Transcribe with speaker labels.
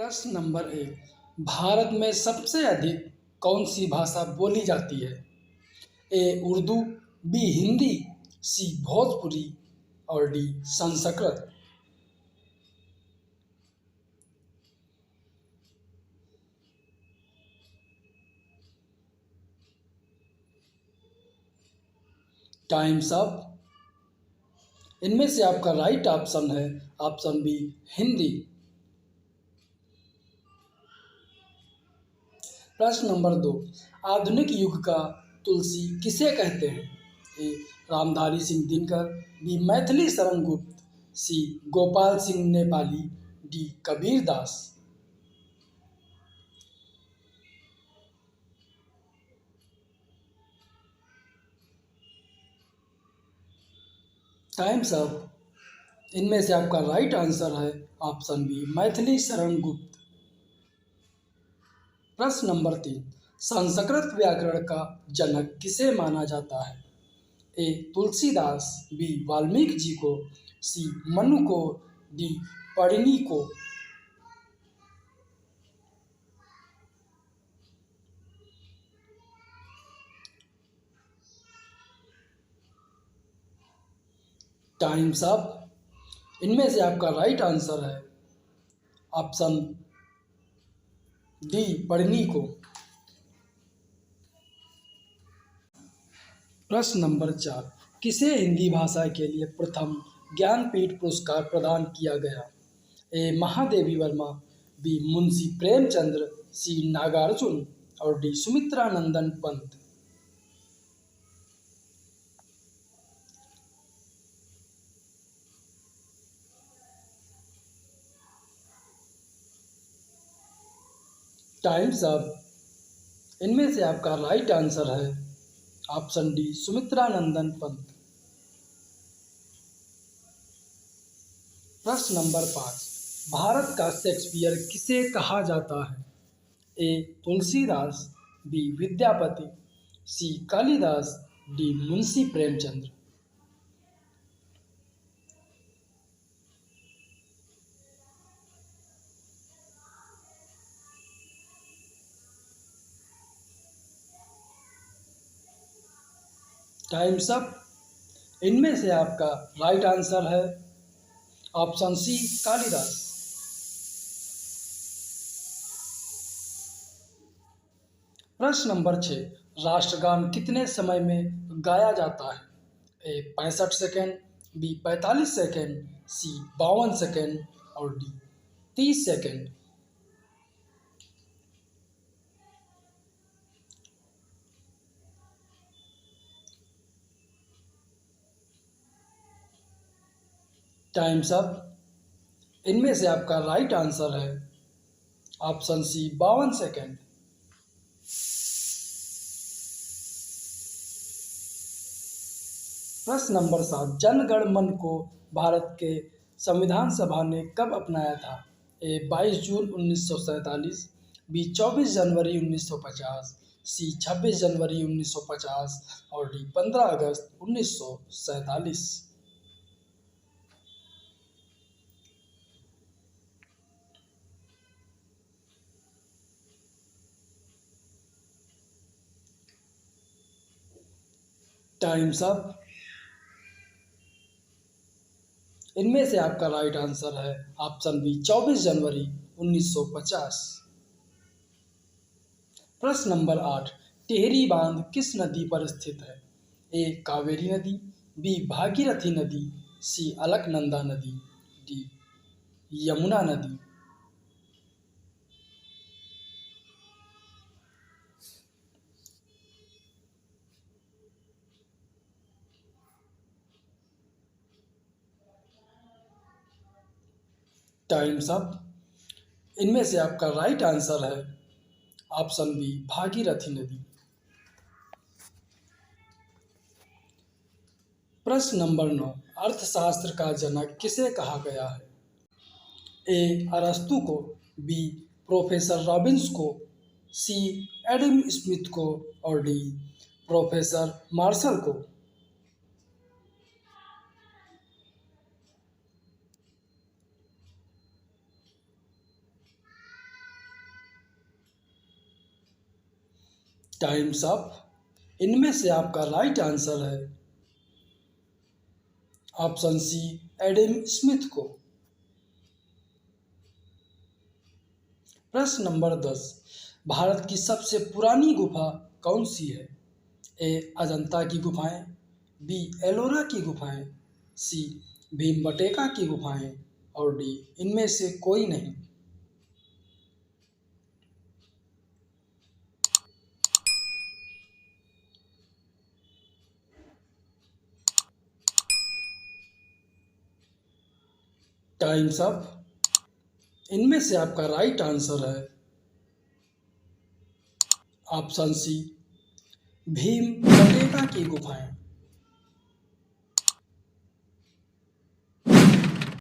Speaker 1: प्रश्न नंबर 1। भारत में सबसे अधिक कौन सी भाषा बोली जाती है? A Urdu, B Hindi, C Bhojpuri और डी संस्कृत। Times up. इनमें से आपका राइट ऑप्शन है ऑप्शन बी हिंदी। प्रश्न नंबर 2। आधुनिक युग का तुलसी किसे कहते हैं? A Ramdhari Singh Dinkar, B Maithili Sharan Gupt, C Gopal Singh Nepali, D Kabir Das. Times up. इनमें से आपका राइट आंसर है ऑप्शन बी मैथिली शरण गुप्त। प्रश्न नंबर 3। संस्कृत व्याकरण का जनक किसे माना जाता है? ए तुलसीदास, बी वाल्मीकि जी को, सी मनु को, डी पढ़नी को। Times up. इनमें से आपका राइट आंसर है ऑप्शन डी पढ़नी को। प्रश्न नंबर 4। किसे हिंदी भाषा के लिए प्रथम ज्ञानपीठ पुरस्कार प्रदान किया गया? A Mahadevi Verma, B Munshi Premchandra, C Nagarjun और D Sumitra Nandan Pant. Times up. इनमें से आपका राइट आंसर है ऑप्शन डी सुमित्रा नंदन पंत। प्रश्न नंबर 5। भारत का शेक्सपियर किसे कहा जाता है? A Tulsidas, B Vidyapati, C Kalidas, D Munshi Premchandra. Times up. इनमें से आपका राइट आंसर है ऑप्शन सी कालिदास। प्रश्न नंबर 6। राष्ट्रगान कितने समय में गाया जाता है? ए 65 सेकेंड, बी 45 सेकेंड, सी 52 सेकेंड और डी 30 सेकेंड। Times up. इनमें से आपका राइट आंसर है ऑप्शन सी 52 सेकेंड। प्रश्न नंबर 7। जन गण मन को भारत के संविधान सभा ने कब अपनाया था? ए 22 जून 1947, बी 24 जनवरी 1950, सी 26 जनवरी 1950 और डी 15 अगस्त 1947। Times up. इनमें से आपका राइट आंसर है ऑप्शन बी 24 जनवरी 1950। प्रश्न नंबर 8। टिहरी बांध किस नदी पर स्थित है? ए कावेरी नदी, बी भागीरथी नदी, सी अलकनंदा नदी, डी यमुना नदी। Times up. इनमें से आपका राइट आंसर है ऑप्शन बी भागीरथी नदी। प्रश्न नंबर 9। अर्थशास्त्र का जनक किसे कहा गया है? ए अरस्तु को, बी प्रोफेसर रॉबिन्स को, सी एडम स्मिथ को और डी प्रोफेसर मार्शल को। Times up. इनमें से आपका राइट आंसर है ऑप्शन सी, एडम स्मिथ को। प्रश्न नंबर 10, भारत की सबसे पुरानी गुफा कौन सी है? ए अजंता की गुफाएं, बी एलोरा की गुफाएं, सी भीमबटेका की गुफाएं और डी इनमें से कोई नहीं। Times up. इनमें से आपका राइट आंसर है ऑप्शन सी, भीमबटेका की गुफाएं।